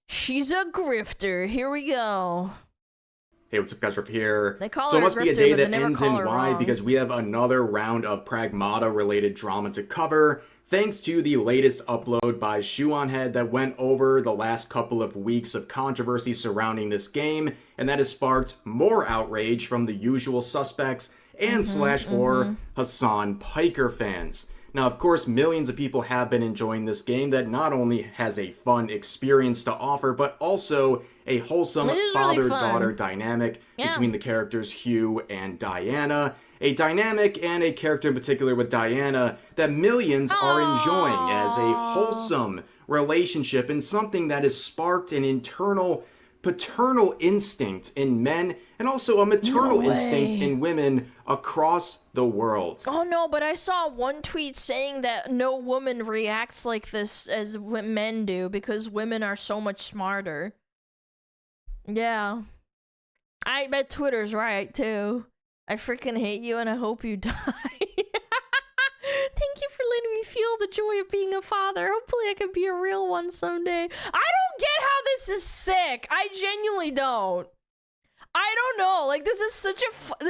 She's a grifter. Here we go. Hey, what's up guys, Riff here. They call so her it must a be a grifter, day but that they never ends call in her Y wrong. because we have another round of Pragmata related drama to cover, thanks to the latest upload by ShoeOnHead that went over the last couple of weeks of controversy surrounding this game, and that has sparked more outrage from the usual suspects and /or Hasan Piker fans. Now, of course, millions of people have been enjoying this game that not only has a fun experience to offer, but also a wholesome father-daughter dynamic between the characters Hugh and Diana. A dynamic and a character in particular with Diana that millions are enjoying as a wholesome relationship and something that has sparked an internal paternal instinct in men and also a maternal instinct in women across the world. Oh no, but I saw one tweet saying that no woman reacts like this as men do because women are so much smarter. Yeah. I bet Twitter's right too. I freaking hate you and I hope you die. Thank you for letting me feel the joy of being a father. Hopefully I can be a real one someday. I don't get how this is sick. I genuinely don't. I don't know. Like, this is such a...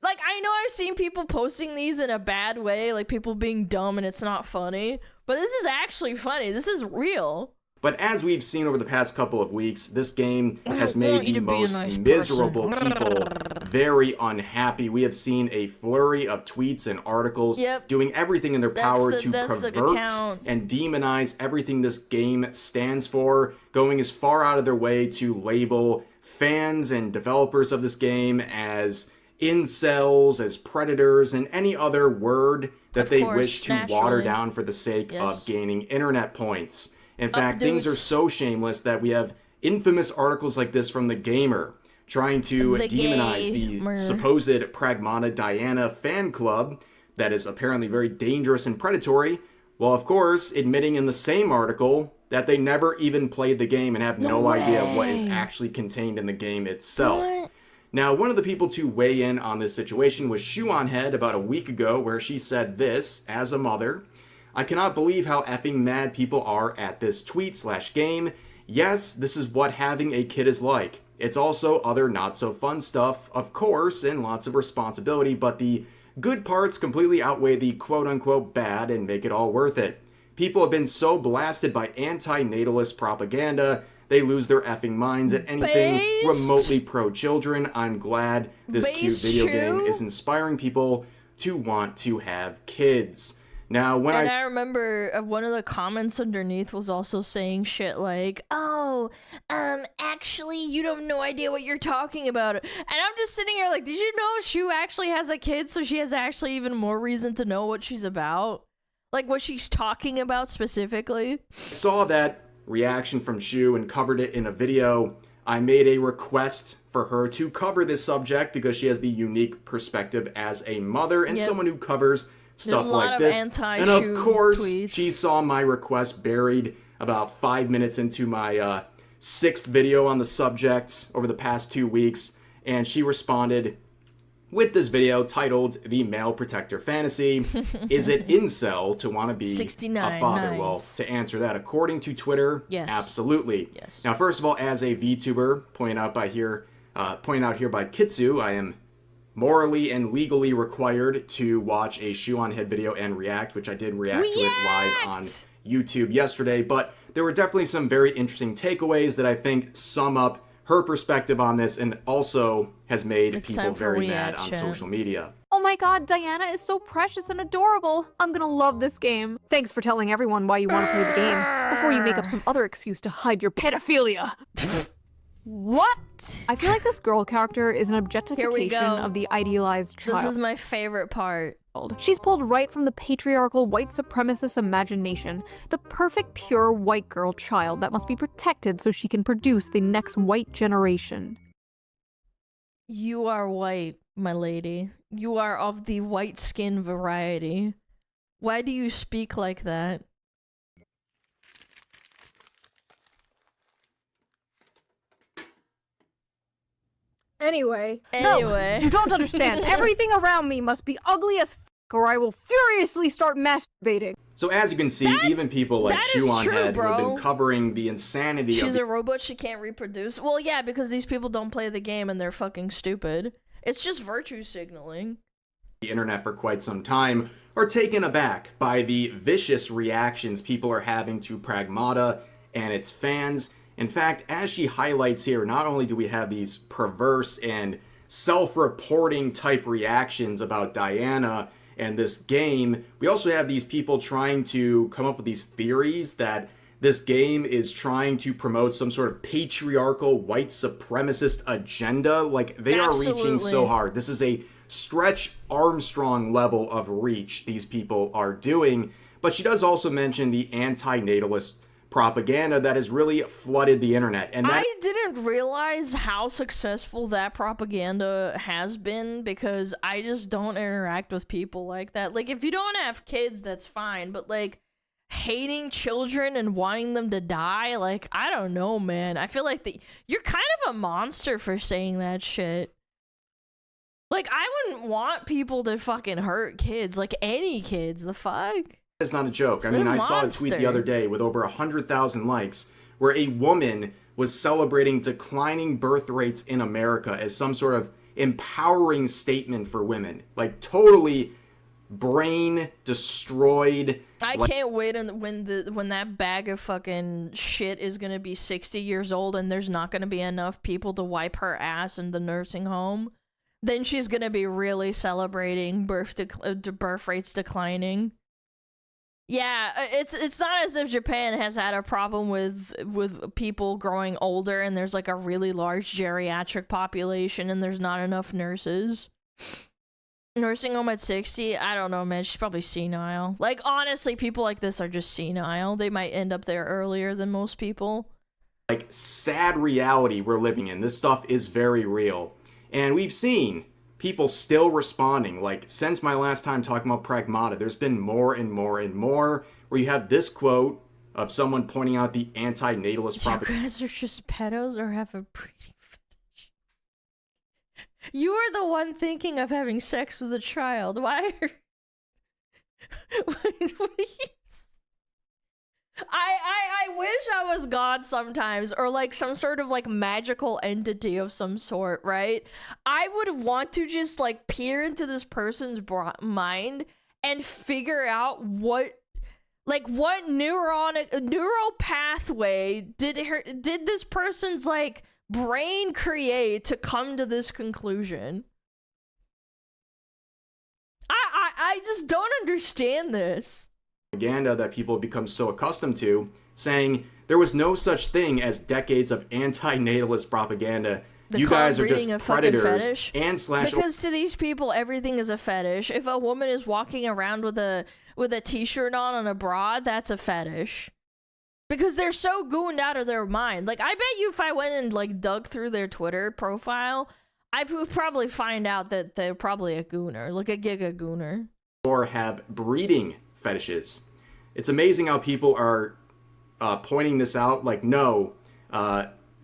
like, I know I've seen people posting these in a bad way, like people being dumb and it's not funny. But this is actually funny. This is real. But as we've seen over the past couple of weeks, this game has made the most miserable people very unhappy. We have seen a flurry of tweets and articles doing everything in their power to pervert and demonize everything this game stands for, going as far out of their way to label fans and developers of this game as incels, as predators, and any other word that they wish to water down for the sake of gaining internet points. In fact, things are so shameless that we have infamous articles like this from The Gamer trying to demonize the supposed Pragmata Diana fan club that is apparently very dangerous and predatory, while of course admitting in the same article that they never even played the game and have no idea what is actually contained in the game itself. Now, one of the people to weigh in on this situation was ShoeOnHead about a week ago, where she said this, as a mother: "I cannot believe how effing mad people are at this tweet/game. Yes, this is what having a kid is like. It's also other not so fun stuff, of course, and lots of responsibility, but the good parts completely outweigh the quote-unquote bad and make it all worth it. People have been so blasted by anti-natalist propaganda, they lose their effing minds at anything remotely pro-children. I'm glad this cute video game is inspiring people to want to have kids." Now, when I remember one of the comments underneath was also saying shit like, "Oh, actually, you have no idea what you're talking about." And I'm just sitting here like, did you know Shoo actually has a kid, so she has actually even more reason to know what she's about? Like, what she's talking about specifically? Saw that reaction from Shoo and covered it in a video. I made a request for her to cover this subject because she has the unique perspective as a mother and someone who covers stuff like this. And of course, she saw my request buried about 5 minutes into my 6th video on the subject over the past 2 weeks, and she responded with this video titled "The Male Protector Fantasy. Is it incel to want to be a father?" Well, to answer that, according to Twitter, absolutely. Now, first of all, as a VTuber, pointed out here by Kitsu, I am morally and legally required to watch a ShoeOnHead video and react, which I did react to it live on YouTube yesterday, but there were definitely some very interesting takeaways that I think sum up her perspective on this and also has made people very mad on social media. "Oh my god, Diana is so precious and adorable. I'm gonna love this game. Thanks for telling everyone why you want to play the game, before you make up some other excuse to hide your pedophilia." What? I feel like this girl character is an objectification of the idealized child. This is my favorite part. She's pulled right from the patriarchal white supremacist imagination, the perfect pure white girl child that must be protected so she can produce the next white generation. You are white, my lady. You are of the white skin variety. Why do you speak like that? Anyway. No, you don't understand. Everything around me must be ugly as or I will furiously start masturbating. So as you can see, even people like ShoeOnHead who have been bro. covering the insanity She's a robot, she can't reproduce. Well, yeah, because these people don't play the game and they're fucking stupid. It's just virtue signaling. The internet for quite some time are taken aback by the vicious reactions people are having to Pragmata and its fans. In fact, as she highlights here, not only do we have these perverse and self-reporting type reactions about Diana and this game, we also have these people trying to come up with these theories that this game is trying to promote some sort of patriarchal white supremacist agenda. Like, they are reaching so hard. This is a Stretch Armstrong level of reach these people are doing. But she does also mention the anti-natalist propaganda that has really flooded the internet. And that I didn't realize how successful that propaganda has been because I just don't interact with people like that. Like, if you don't have kids, that's fine. But, like, hating children and wanting them to die, like, I don't know, man. I feel like you're kind of a monster for saying that shit. Like, I wouldn't want people to fucking hurt kids, like any kids, the fuck? It's not a joke. I mean, I saw a tweet the other day with over 100,000 likes where a woman was celebrating declining birth rates in America as some sort of empowering statement for women. Like, totally brain destroyed. I can't wait when that bag of fucking shit is gonna be 60 years old and there's not gonna be enough people to wipe her ass in the nursing home. Then she's gonna be really celebrating birth rates declining. Yeah, it's not as if Japan has had a problem with people growing older and there's like a really large geriatric population and there's not enough nurses. Nursing home at 60, I don't know, man. She's probably senile. Like, honestly, people like this are just senile. They might end up there earlier than most people. Like, sad reality we're living in. This stuff is very real. And we've seen people still responding. Like, since my last time talking about Pragmata, there's been more and more and more, where you have this quote of someone pointing out the anti-natalist propaganda. You guys are just pedos or have a breeding fetish? You are the one thinking of having sex with a child. Why are... what are you... I wish I was God sometimes, or like some sort of like magical entity of some sort, right? I would want to just like peer into this person's mind and figure out what neural pathway did this person's like brain create to come to this conclusion. I just don't understand this. Propaganda that people have become so accustomed to, saying there was no such thing as decades of anti-natalist propaganda. You guys are just predators and slash. Because to these people, everything is a fetish. If a woman is walking around with a t-shirt on and a bra, that's a fetish. Because they're so gooned out of their mind. Like, I bet you if I went and like dug through their Twitter profile, I would probably find out that they're probably a gooner, like a giga gooner. Or have breeding fetishes. It's amazing how people are pointing this out. Like, no,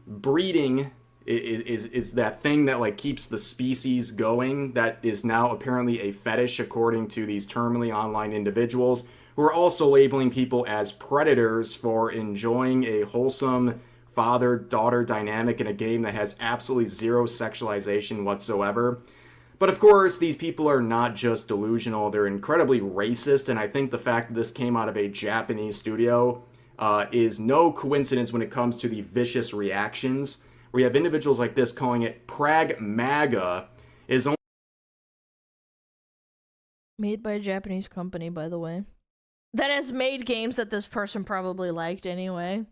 breeding is that thing that like keeps the species going. That is now apparently a fetish, according to these terminally online individuals who are also labeling people as predators for enjoying a wholesome father-daughter dynamic in a game that has absolutely zero sexualization whatsoever. But of course, these people are not just delusional, they're incredibly racist, and I think the fact that this came out of a Japanese studio is no coincidence when it comes to the vicious reactions. Where you have individuals like this calling it Pragmata is only made by a Japanese company, by the way, that has made games that this person probably liked anyway.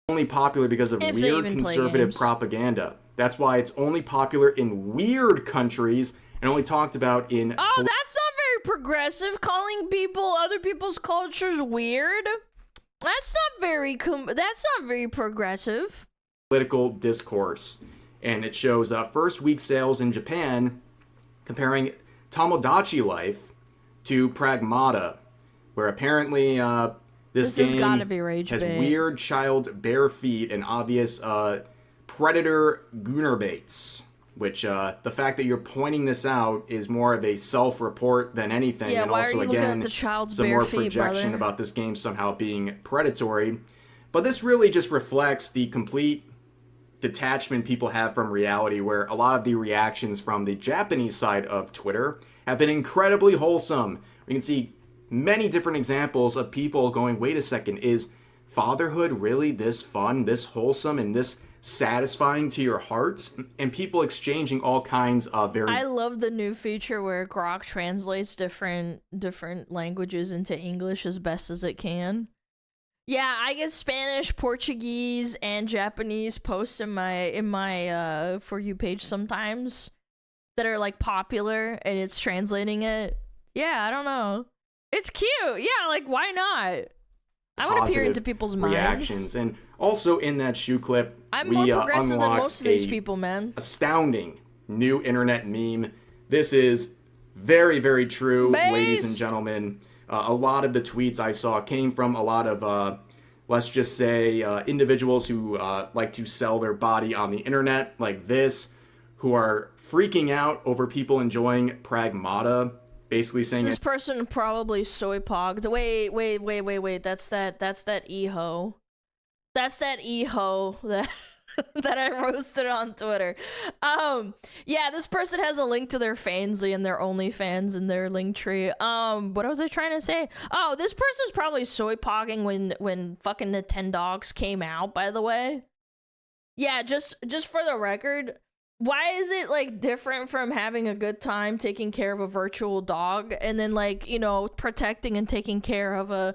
Only popular because of weird conservative propaganda. That's why it's only popular in weird countries and only talked about in... Oh, that's not very progressive, calling other people's cultures weird. That's not very progressive. Political discourse. And it shows first week sales in Japan comparing Tomodachi Life to Pragmata, where apparently this game gotta be rage has bait. Weird child bare feet and obvious predator gooner baits. which the fact that you're pointing this out is more of a self-report than anything. Yeah, and why also, are you looking again, at the child's some bare more feet, projection brother? about this game somehow being predatory. But this really just reflects the complete detachment people have from reality, where a lot of the reactions from the Japanese side of Twitter have been incredibly wholesome. We can see many different examples of people going, wait a second, is fatherhood really this fun, this wholesome, and this satisfying to your hearts? And people exchanging all kinds of very... I love the new feature where Grok translates different languages into English as best as it can. Yeah, I get Spanish, Portuguese, and Japanese posts in my For You page sometimes that are like popular, and it's translating it. Yeah, I don't know. It's cute. Yeah, like why not? I want to peer into people's reactions. minds. And also in that Sh0e clip, I'm we more progressive than most of these unlocked people, man. Astounding new internet meme. This is very, very true, ladies and gentlemen. A lot of the tweets I saw came from a lot of, let's just say, individuals who like to sell their body on the internet, like this, who are freaking out over people enjoying Pragmata, basically saying this person probably soy pogged. Wait. That's that e-ho. That's that e-ho that that I roasted on Twitter. Yeah, this person has a link to their Fansly and their OnlyFans in their link tree. What was I trying to say? Oh, this person's probably soy pogging when fucking Nintendogs came out, by the way. Yeah, just for the record, why is it like different from having a good time taking care of a virtual dog and then like, you know, protecting and taking care of a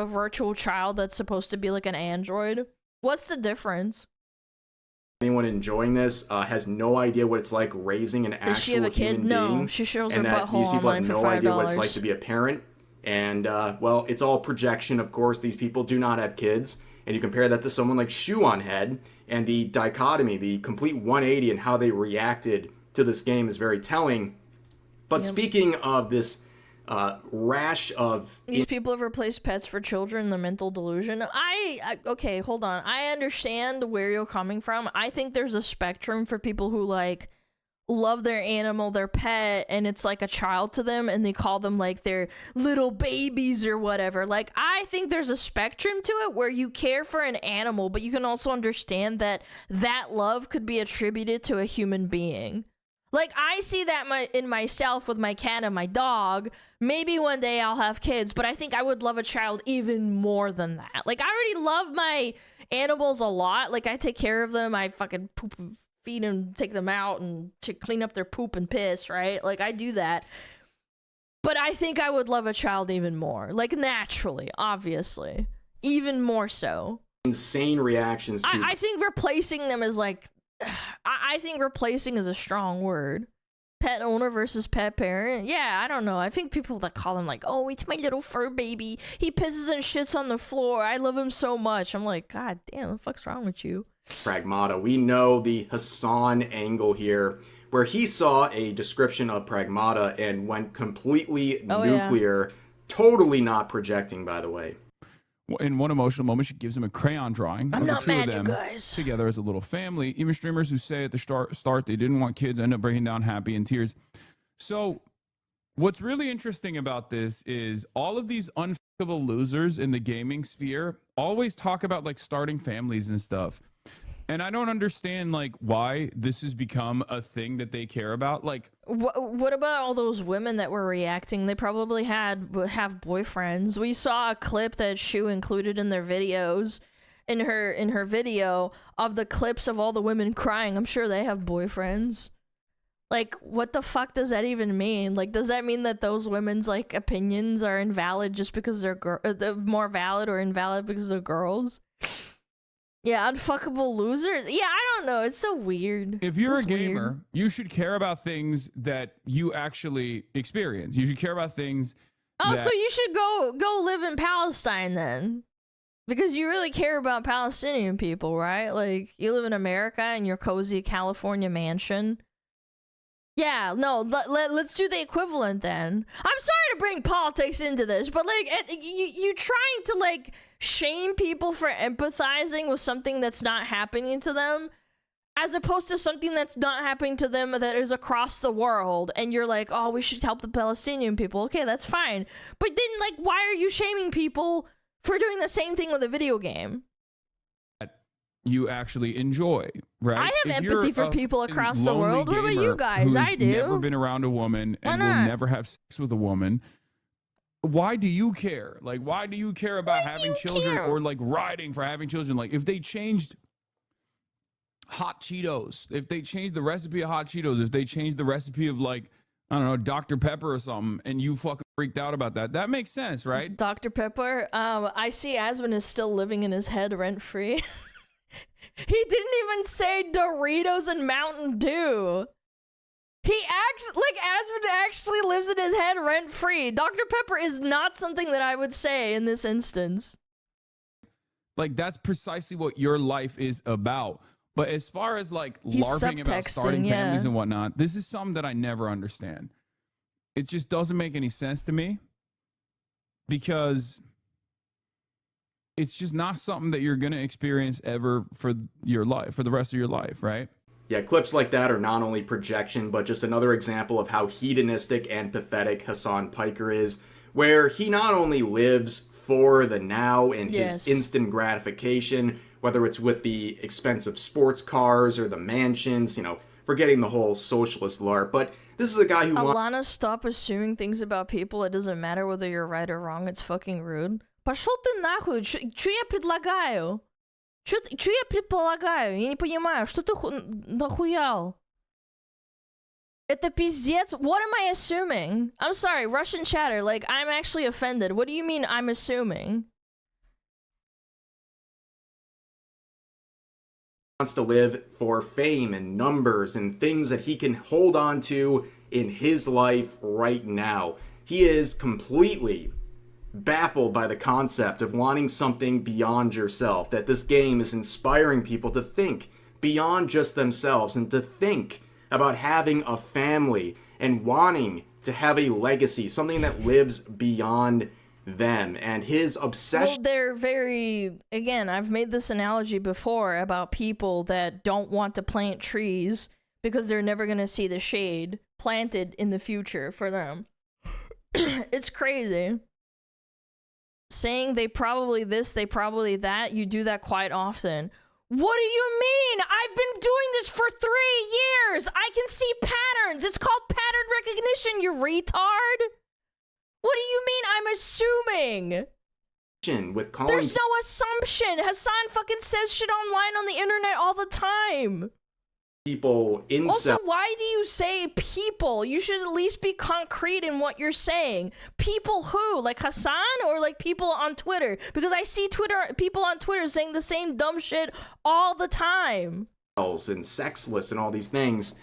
virtual child that's supposed to be like an android? What's the difference? Anyone enjoying this has no idea what it's like raising an Does she actual have a kid? human No, being, she shows her and that butthole these people online have for no idea what it's $5. like to be a parent. And well, it's all projection, of course. These people do not have kids, and you compare that to someone like ShoeOnHead, and the dichotomy, the complete 180 and how they reacted to this game is very telling. But speaking of this rash of... These people have replaced pets for children, the mental delusion. Okay, hold on. I understand where you're coming from. I think there's a spectrum for people who, like, love their animal, their pet, and it's like a child to them, and they call them, like, their little babies or whatever. Like, I think there's a spectrum to it where you care for an animal, but you can also understand that that love could be attributed to a human being. Like, I see that in myself with my cat and my dog. Maybe one day I'll have kids, but I think I would love a child even more than that. Like, I already love my animals a lot. Like, I take care of them. I fucking poop and feed them, take them out, and to clean up their poop and piss, right? Like, I do that. But I think I would love a child even more. Like, naturally, obviously. Even more so. Insane reactions to... I think replacing them is like... I think replacing is a strong word. Pet owner versus pet parent. Yeah, I don't know. I think people that call him like, oh, it's my little fur baby. He pisses and shits on the floor. I love him so much. I'm like, God damn, what the fuck's wrong with you? Pragmata. We know the Hasan angle here, where he saw a description of Pragmata and went completely nuclear. Yeah. Totally not projecting, by the way. In one emotional moment, she gives him a crayon drawing of the two mad, of them you guys. Together as a little family. Even streamers who say at the start they didn't want kids end up breaking down happy in tears. So what's really interesting about this is all of these unfuckable losers in the gaming sphere always talk about like starting families and stuff. And I don't understand like why this has become a thing that they care about. Like, what about all those women that were reacting? They probably have boyfriends. We saw a clip that Sh0e included in their videos, in her video of the clips of all the women crying. I'm sure they have boyfriends. Like, what the fuck does that even mean? Like, does that mean that those women's like opinions are invalid just because they're more valid or invalid because they're girls? Yeah, unfuckable losers. Yeah, I don't know. It's so weird. If you're a gamer, you should care about things that you actually experience. You should care about things. Oh, so you should go live in Palestine then, because you really care about Palestinian people, right? Like, you live in America in your cozy California mansion. Yeah, no, let's do the equivalent then. I'm sorry to bring politics into this, but like, you trying to like shame people for empathizing with something that's not happening to them. as opposed to something that's not happening to them that is across the world, and you're like, oh, we should help the Palestinian people. Okay, that's fine. But then, like, why are you shaming people for doing the same thing with a video game? You actually enjoy, right? I have empathy for people across the world. What about you guys? I do. Never been around a woman and will never have sex with a woman. Why do you care? Like, why do you care about having children or like riding for having children? Like, if they changed hot Cheetos, if they changed the recipe of hot Cheetos, if they changed the recipe of like, I don't know, Dr. Pepper or something, and you fucking freaked out about that, that makes sense, right? Dr. Pepper, I see Asmund is still living in his head rent-free. He didn't even say Doritos and Mountain Dew. Asmund actually lives in his head rent-free. Dr. Pepper is not something that I would say in this instance. Like, that's precisely what your life is about. But as far as like LARPing about starting families and whatnot, this is something that I never understand. It just doesn't make any sense to me because it's just not something that you're going to experience ever for your life, for the rest of your life, right? Yeah, clips like that are not only projection, but just another example of how hedonistic and pathetic Hasan Piker is, where he not only lives for the now and his instant gratification, whether it's with the expensive sports cars or the mansions, you know, forgetting the whole socialist LARP, but this is a guy who Alana, stop assuming things about people. It doesn't matter whether you're right or wrong. It's fucking rude. Пошел ты нахуй. Что я предлагаю? Что я предполагаю? Я не понимаю. Что ты нахуял? Это пиздец. What am I assuming? I'm sorry, Russian chatter. Like, I'm actually offended. What do you mean I'm assuming? Wants to live for fame and numbers and things that he can hold on to in his life right now. He is completely baffled by the concept of wanting something beyond yourself, that this game is inspiring people to think beyond just themselves and to think about having a family and wanting to have a legacy, something that lives beyond them. And his obsession... Well, they're very... Again, I've made this analogy before about people that don't want to plant trees because they're never going to see the shade planted in the future for them. It's crazy. Saying they probably this, they probably that, you do that quite often. What do you mean? I've been doing this for 3 years. I can see patterns. It's called pattern recognition, you retard. What do you mean I'm assuming? With calling... There's no assumption. Hasan fucking says shit online on the internet all the time. People in... Also, why do you say people? You should at least be concrete in what you're saying. People who? Like Hasan or like people on Twitter? Because I see people on Twitter saying the same dumb shit all the time. And sexless and all these things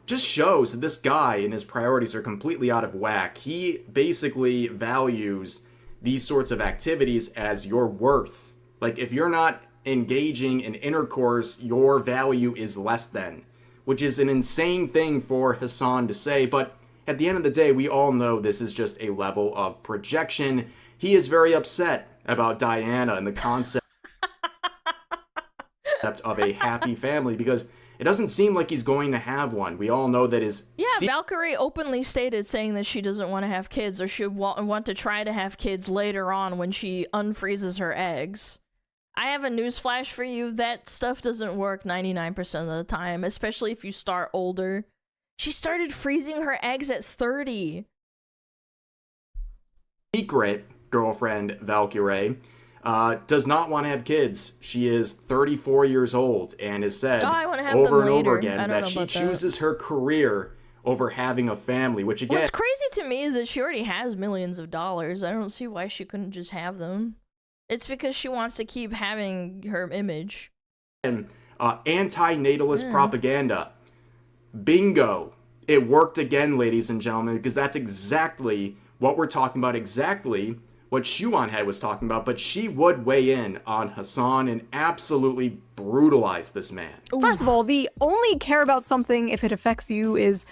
just shows that this guy and his priorities are completely out of whack. He basically values these sorts of activities as your worth. Like, if you're not engaging in intercourse, your value is less than, which is an insane thing for Hasan to say, but at the end of the day, we all know this is just a level of projection. He is very upset about Diana and the concept of a happy family because it doesn't seem like he's going to have one. We all know that his... Yeah, Valkyrie openly stated saying that she doesn't want to have kids or she want to try to have kids later on when she unfreezes her eggs. I have a newsflash for you. That stuff doesn't work 99% of the time, especially if you start older. She started freezing her eggs at 30. Secret girlfriend, Valkyrie, does not want to have kids. She is 34 years old and has said over and over again that she chooses her career over having a family, which again... What's crazy to me is that she already has millions of dollars. I don't see why she couldn't just have them. It's because she wants to keep having her image. And anti-natalist propaganda. Bingo. It worked again, ladies and gentlemen, because that's exactly what we're talking about, exactly what ShoeOnHead was talking about, but she would weigh in on Hasan and absolutely brutalize this man. First of all, the only care about something if it affects you is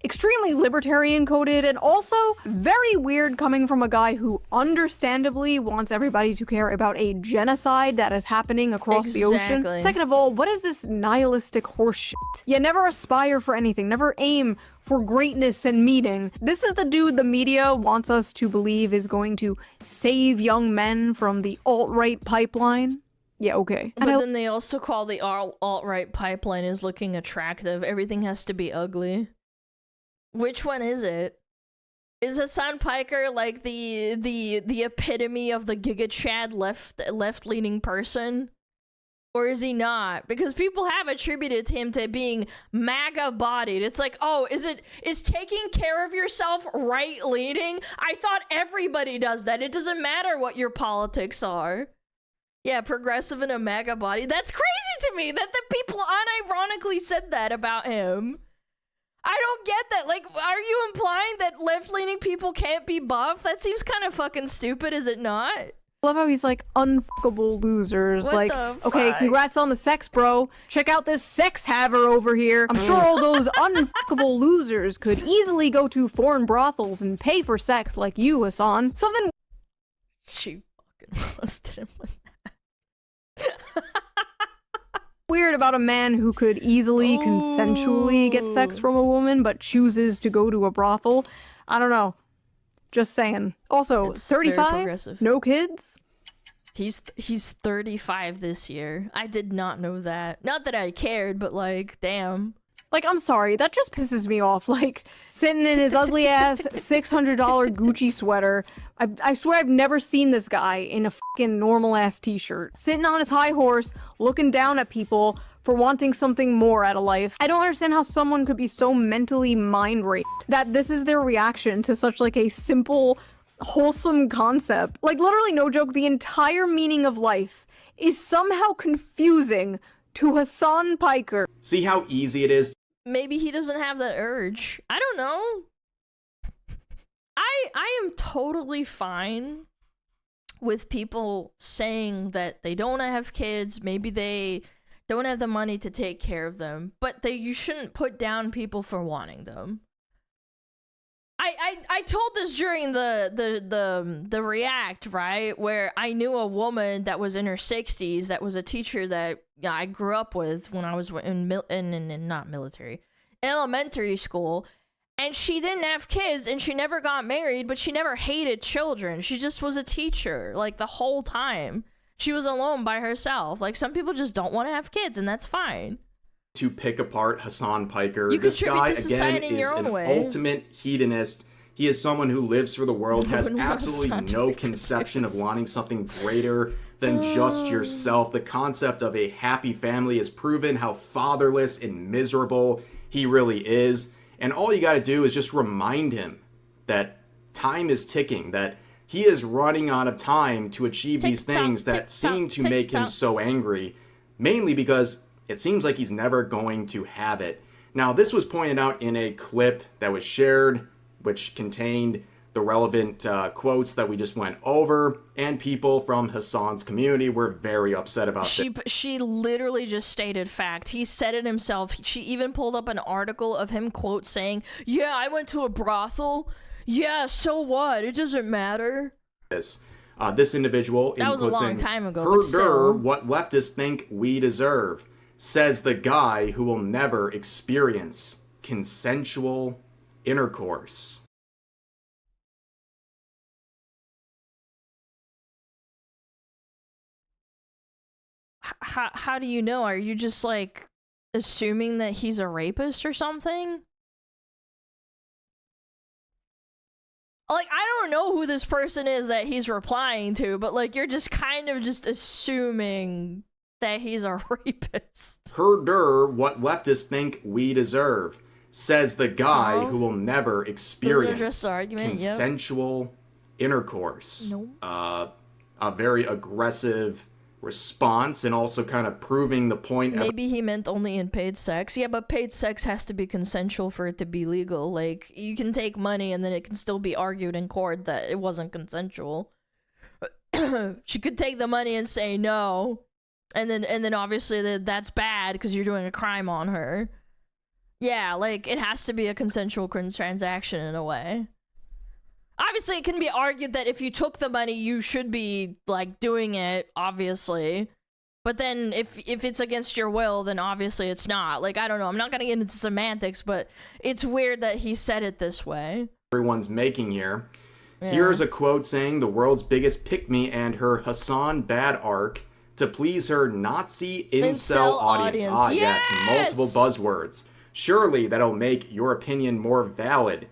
extremely libertarian coded, and also very weird coming from a guy who understandably wants everybody to care about a genocide that is happening across the ocean. Second of all, what is this nihilistic horseshit? You never aspire for anything, never aim for greatness and meaning. This is the dude the media wants us to believe is going to save young men from the alt-right pipeline. Yeah, okay. But then they also call the alt-right pipeline as looking attractive. Everything has to be ugly. Which one is it? Is Hasan Piker like the epitome of the Giga Chad left-leaning person? Or is he not? Because people have attributed him to being MAGA-bodied. It's like, oh, is taking care of yourself right-leaning? I thought everybody does that. It doesn't matter what your politics are. Yeah, progressive in a MAGA body. That's crazy to me that the people unironically said that about him. I don't get that. Like, are you implying that left-leaning people can't be buff? That seems kind of fucking stupid, is it not? I love how he's like, unfuckable losers. What like, the okay, fuck? congrats on the sex, bro. Check out this sex haver over here. I'm sure all those unfuckable losers could easily go to foreign brothels and pay for sex like you, Hasan. Something She fucking roasted him with that. weird about a man who could easily consensually get sex from a woman but chooses to go to a brothel. I don't know. Just saying. Also, It's very 35? progressive. No kids? He's 35 this year. I did not know that. Not that I cared, but like, damn. Like, I'm sorry, that just pisses me off. Like, sitting in his ugly ass $600 Gucci sweater. I swear I've never seen this guy in a fucking normal ass t-shirt. Sitting on his high horse, looking down at people for wanting something more out of life. I don't understand how someone could be so mentally mind raped that this is their reaction to such like a simple, wholesome concept. Like, literally, no joke, the entire meaning of life is somehow confusing to Hasan Piker. See how easy it is? Maybe he doesn't have that urge. I don't know. I am totally fine with people saying that they don't have kids, maybe they don't have the money to take care of them, but you shouldn't put down people for wanting them. I told this during the react, right, where I knew a woman that was in her 60s that was a teacher that I grew up with when I was in not military, elementary school, and she didn't have kids and she never got married, but she never hated children. She just was a teacher like the whole time. She was alone by herself. Like, some people just don't want to have kids, and that's fine. To pick apart Hasan Piker. You This contribute guy, to society again, in is your own an way. ultimate hedonist. He is someone who lives for the world, has Nobody wants absolutely Hasan no to be conception of produced. wanting something greater than just yourself. The concept of a happy family has proven how fatherless and miserable he really is. And all you gotta do is just remind him that time is ticking, that he is running out of time to achieve these things that seem to make him so angry, mainly because it seems like he's never going to have it. Now, this was pointed out in a clip that was shared, which contained the relevant quotes that we just went over, and people from Hasan's community were very upset about this. She literally just stated fact. He said it himself. She even pulled up an article of him quote saying, "Yeah, I went to a brothel. Yeah, so what? It doesn't matter." This individual, That was a long saying, time ago, but "Herder, still. what leftists think we deserve," says the guy who will never experience consensual intercourse. How do you know? Are you just like assuming that he's a rapist or something? Like, I don't know who this person is that he's replying to, but like, you're just kind of just assuming that he's a rapist. Herder, what leftists think we deserve, says the guy who will never experience the argument? consensual intercourse. Nope. A very aggressive response, and also kind of proving the point. Maybe he meant only in paid sex. Yeah, but paid sex has to be consensual for it to be legal. Like, you can take money and then it can still be argued in court that it wasn't consensual. She could take the money and say no, and then obviously that's bad because you're doing a crime on her. Yeah, like, it has to be a consensual transaction in a way. Obviously, it can be argued that if you took the money, you should be, like, doing it, obviously. But then, if it's against your will, then obviously it's not. Like, I don't know, I'm not gonna get into semantics, but it's weird that he said it this way. Everyone's making here. Yeah. Here's a quote saying the world's biggest pick-me and her Hasan bad arc to please her Nazi incel audience. Ah, yes, multiple buzzwords. Surely that'll make your opinion more valid.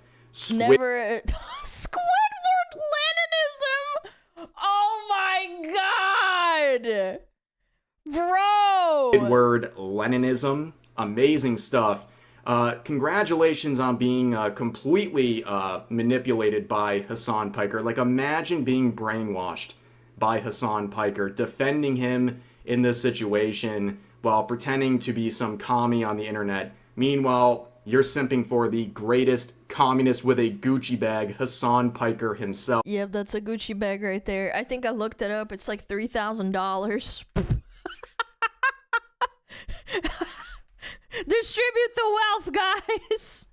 Never. Squidward Leninism! Oh my god! Bro! Squidward Leninism. Amazing stuff. Congratulations on being completely manipulated by Hasan Piker. Like, imagine being brainwashed by Hasan Piker, defending him in this situation while pretending to be some commie on the internet. Meanwhile, you're simping for the greatest communist with a Gucci bag, Hasan Piker himself. Yep, that's a Gucci bag right there. I think I looked it up. It's like $3,000. Distribute the wealth, guys.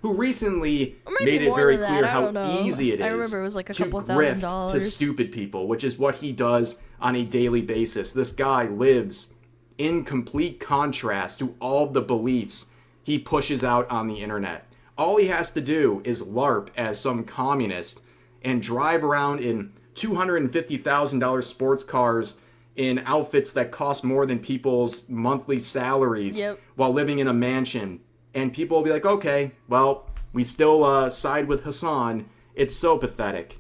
Who recently made it very clear how easy it is I remember it was like a to couple grift $1,000s. to stupid people, which is what he does on a daily basis. This guy lives in complete contrast to all of the beliefs he pushes out on the internet. All he has to do is LARP as some communist and drive around in $250,000 sports cars in outfits that cost more than people's monthly salaries while living in a mansion. And people will be like, okay, well, we still side with Hasan. It's so pathetic.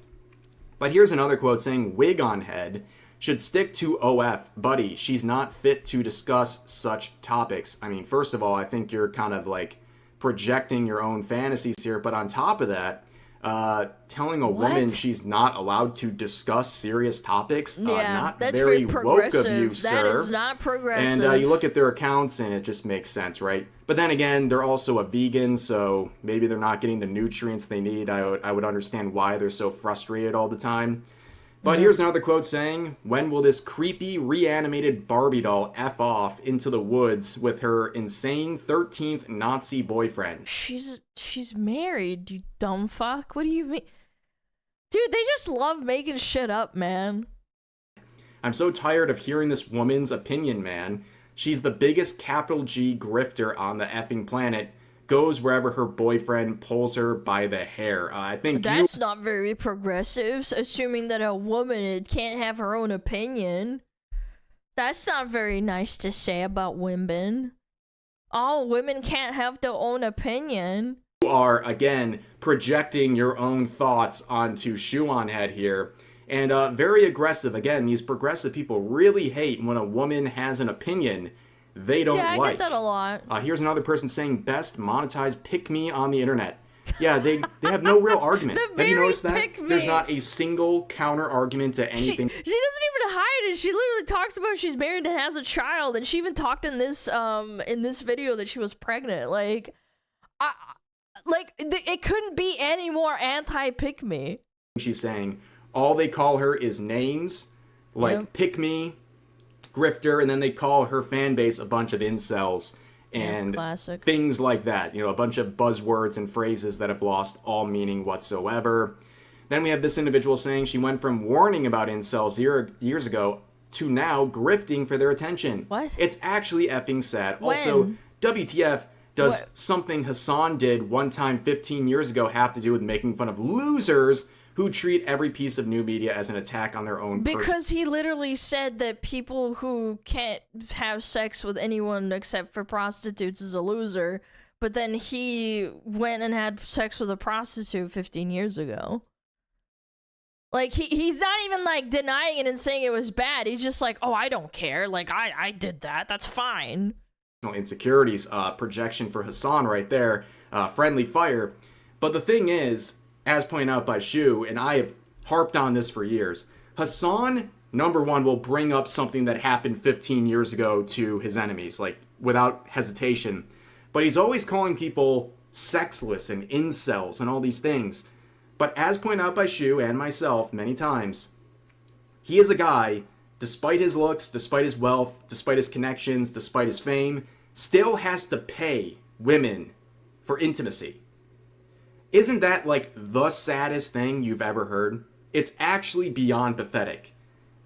But here's another quote saying, wig on head should stick to OF. Buddy, she's not fit to discuss such topics. I mean, first of all, I think you're kind of like projecting your own fantasies here. But on top of that, telling a woman she's not allowed to discuss serious topics, not that's very progressive. woke of you, sir. That is not progressive. And you look at their accounts and it just makes sense, right? But then again, they're also a vegan, so maybe they're not getting the nutrients they need. I would understand why they're so frustrated all the time. But here's another quote saying, when will this creepy, reanimated Barbie doll F off into the woods with her insane 13th Nazi boyfriend? She's married, you dumb fuck. What do you mean? Dude, they just love making shit up, man. I'm so tired of hearing this woman's opinion, man. She's the biggest capital G grifter on the effing planet. Goes wherever her boyfriend pulls her by the hair. I think that's not very progressive, assuming that a woman can't have her own opinion. That's not very nice to say about women. All women can't have their own opinion. You are, again, projecting your own thoughts onto ShoeOnHead here. And very aggressive. Again, these progressive people really hate when a woman has an opinion they don't like. Yeah, I get that a lot. Here's another person saying best monetized pick me on the internet. Yeah, they have no real argument. Have you noticed that? There's not a single counter argument to anything. She doesn't even hide it. She literally talks about she's married and has a child, and she even talked in this video that she was pregnant. Like, it couldn't be any more anti-pick me. She's saying all they call her is names, like pick me, grifter, and then they call her fan base a bunch of incels and things like that. You know, a bunch of buzzwords and phrases that have lost all meaning whatsoever. Then we have this individual saying she went from warning about incels years ago to now grifting for their attention. What? It's actually effing sad. When? Also, WTF does something Hasan did one time 15 years ago have to do with making fun of losers who treat every piece of new media as an attack on their own person? Because he literally said that people who can't have sex with anyone except for prostitutes is a loser, but then he went and had sex with a prostitute 15 years ago. Like, he's not even, like, denying it and saying it was bad. He's just like, oh, I don't care. Like, I did that. That's fine. Insecurities, projection for Hasan right there. Friendly fire. But the thing is, as pointed out by Sh0e, and I have harped on this for years, Hasan, number one, will bring up something that happened 15 years ago to his enemies, like, without hesitation. But he's always calling people sexless and incels and all these things. But as pointed out by Sh0e and myself many times, he is a guy, despite his looks, despite his wealth, despite his connections, despite his fame, still has to pay women for intimacy. Isn't that like the saddest thing you've ever heard? It's actually beyond pathetic.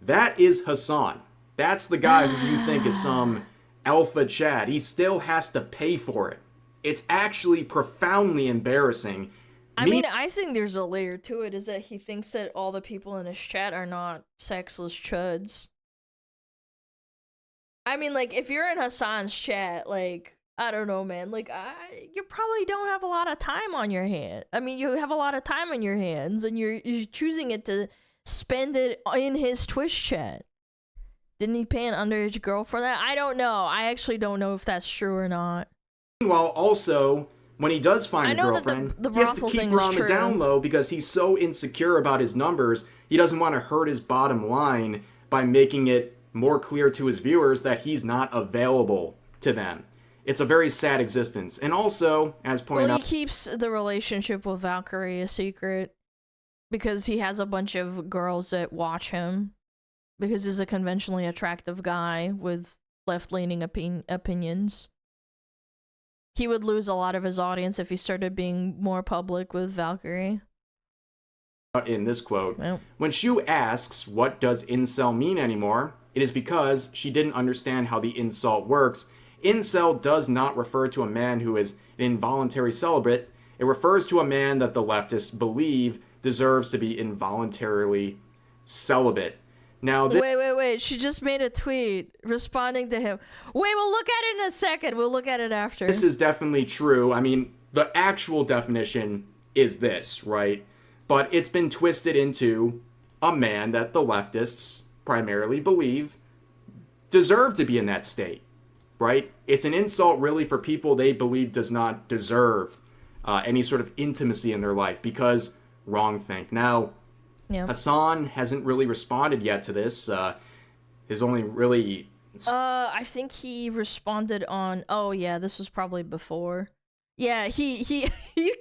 That is Hasan. That's the guy who you think is some alpha Chad. He still has to pay for it. It's actually profoundly embarrassing. I mean, I think there's a layer to it, is that he thinks that all the people in his chat are not sexless chuds. I mean, like, if you're in Hasan's chat, like, I don't know, man. Like, you probably don't have a lot of time on your hand. I mean, you have a lot of time on your hands, and you're choosing it to spend it in his Twitch chat. Didn't he pay an underage girl for that? I don't know. I actually don't know if that's true or not. Meanwhile, also, when he does find a girlfriend, he has to keep her on the down low because he's so insecure about his numbers, he doesn't want to hurt his bottom line by making it more clear to his viewers that he's not available to them. It's a very sad existence. And also, as pointed out... he keeps the relationship with Valkyrie a secret because he has a bunch of girls that watch him because he's a conventionally attractive guy with left-leaning opinions. He would lose a lot of his audience if he started being more public with Valkyrie. In this quote, when Sh0e asks, what does incel mean anymore? It is because she didn't understand how the insult works. Incel does not refer to a man who is an involuntary celibate. It refers to a man that the leftists believe deserves to be involuntarily celibate. Now, wait. She just made a tweet responding to him. Wait, we'll look at it in a second. We'll look at it after. This is definitely true. I mean, the actual definition is this, right? But it's been twisted into a man that the leftists primarily believe deserve to be in that state, right? It's an insult really for people they believe does not deserve any sort of intimacy in their life because wrong think. Now, Hasan hasn't really responded yet to this. His only really... I think he responded on... Oh, yeah, this was probably before. Yeah, he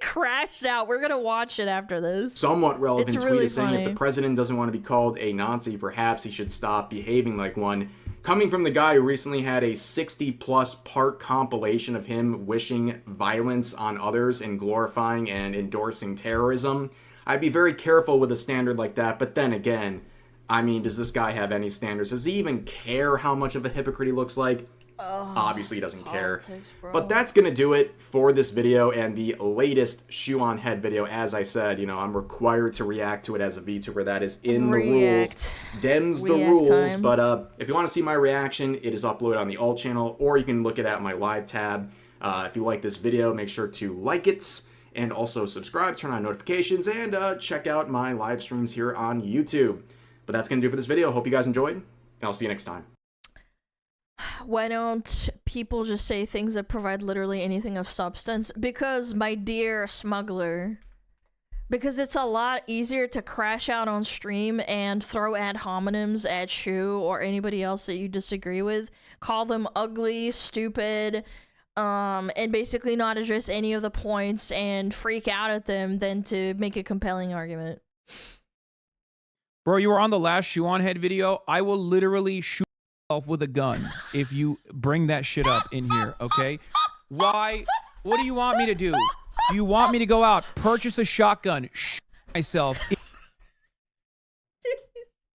crashed out. We're gonna watch it after this. Somewhat relevant it's tweet really is saying if the president doesn't want to be called a Nazi, perhaps he should stop behaving like one. Coming from the guy who recently had a 60-plus part compilation of him wishing violence on others and glorifying and endorsing terrorism, I'd be very careful with a standard like that. But then again, I mean, does this guy have any standards? Does he even care how much of a hypocrite he looks like? Obviously he doesn't care. Bro. But that's gonna do it for this video and the latest ShoeOnHead video. As I said, you know, I'm required to react to it as a VTuber. That is in the rules. Dems the rules. Time. But if you want to see my reaction, it is uploaded on the alt channel, or you can look it at my live tab. If you like this video, make sure to like it, and also subscribe, turn on notifications, and check out my live streams here on YouTube. But that's gonna do it for this video. Hope you guys enjoyed, and I'll see you next time. Why don't people just say things that provide literally anything of substance? Because, my dear smuggler, because it's a lot easier to crash out on stream and throw ad hominems at Sh0e or anybody else that you disagree with, call them ugly, stupid, and basically not address any of the points and freak out at them than to make a compelling argument. Bro, you were on the last ShoeOnHead video. I will literally shoot with a gun if you bring that shit up in here, okay? Why? What do you want me to do? Do you want me to go out, purchase a shotgun, shoot myself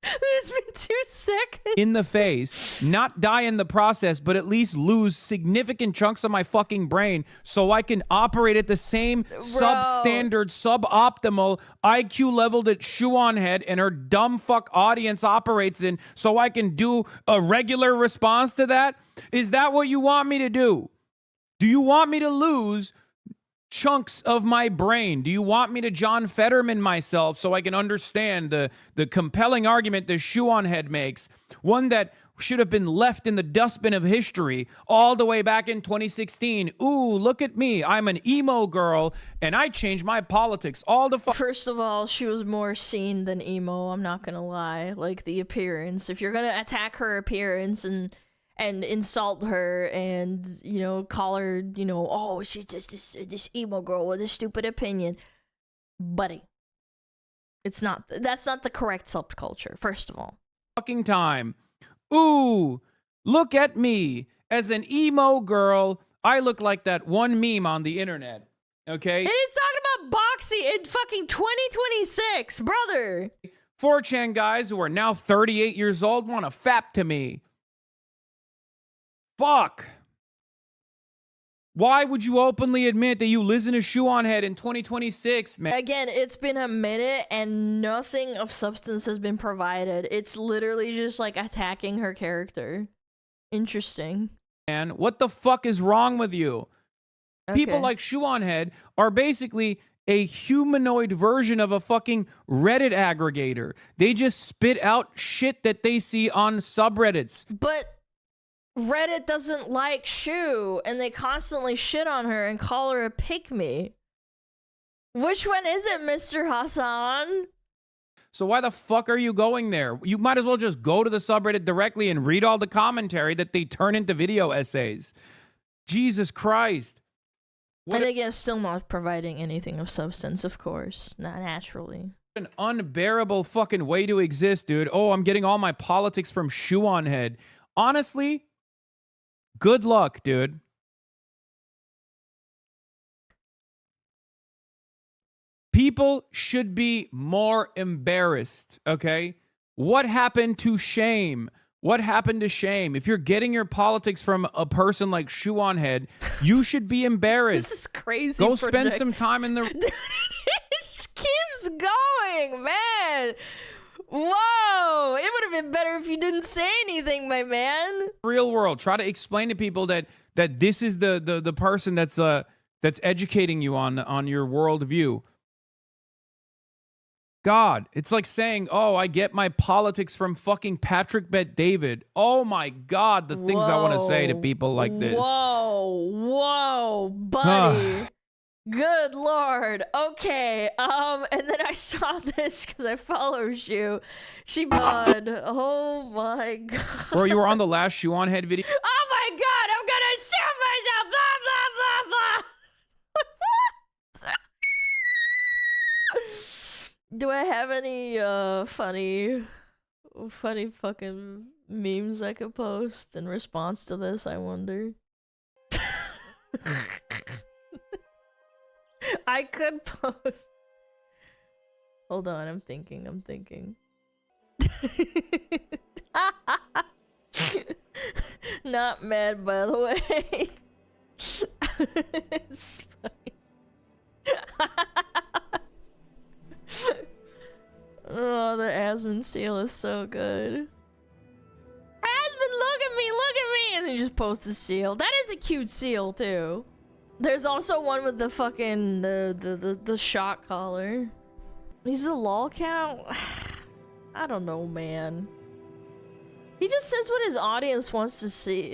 There's been 2 seconds in the face, not die in the process, but at least lose significant chunks of my fucking brain so I can operate at the same substandard, suboptimal IQ level that ShoeOnHead and her dumb fuck audience operates in, so I can do a regular response to that? Is that what you want me to do? Do you want me to lose chunks of my brain? Do you want me to John Fetterman myself so I can understand the compelling argument that ShoeOnHead makes, one that should have been left in the dustbin of history all the way back in 2016? Ooh, look at me. I'm an emo girl, and I changed my politics all the First of all, she was more seen than emo, I'm not gonna lie. Like, the appearance. If you're gonna attack her appearance and insult her and, you know, call her, you know, oh, she's just this emo girl with a stupid opinion. Buddy, that's not the correct subculture, first of all. Fucking time. Ooh, look at me as an emo girl. I look like that one meme on the internet. Okay? And he's talking about boxing in fucking 2026, brother. 4chan guys who are now 38 years old want to fap to me. Fuck. Why would you openly admit that you listen to ShoeOnHead in 2026, man? Again, it's been a minute and nothing of substance has been provided. It's literally just like attacking her character. Interesting. Man, what the fuck is wrong with you? Okay. People like ShoeOnHead are basically a humanoid version of a fucking Reddit aggregator. They just spit out shit that they see on subreddits. But Reddit doesn't like Sh0e, and they constantly shit on her and call her a pygmy. Which one is it, Mr. Hasan? So why the fuck are you going there? You might as well just go to the subreddit directly and read all the commentary that they turn into video essays. Jesus Christ. And again, still not providing anything of substance, of course. Not naturally. An unbearable fucking way to exist, dude. Oh, I'm getting all my politics from ShoeOnHead. Honestly, good luck, dude. People should be more embarrassed, okay? What happened to shame? What happened to shame? If you're getting your politics from a person like ShoeOnHead, you should be embarrassed. This is crazy. Go spend some time in the... Dude, it just keeps going, man. Whoa! It would have been better if you didn't say anything, my man. Real world. Try to explain to people that this is the person that's educating you on your worldview. God, it's like saying, oh, I get my politics from fucking Patrick Bet-David. Oh my God, the things I want to say to people like this. Whoa, buddy. Good Lord. Okay, and then I saw this because I follow Sh0e. She God. Oh my God. Bro, you were on the last ShoeOnHead video. Oh my God, I'm gonna shoot myself. Blah, blah, blah, blah. Do I have any funny fucking memes I could post in response to this, I wonder? I could post. Hold on, I'm thinking. Not mad, by the way. It's funny. Oh, the Asmon seal is so good. Asmon, look at me! And then you just post the seal. That is a cute seal, too. There's also one with the fucking, the shock collar. He's a lol count? I don't know, man. He just says what his audience wants to see.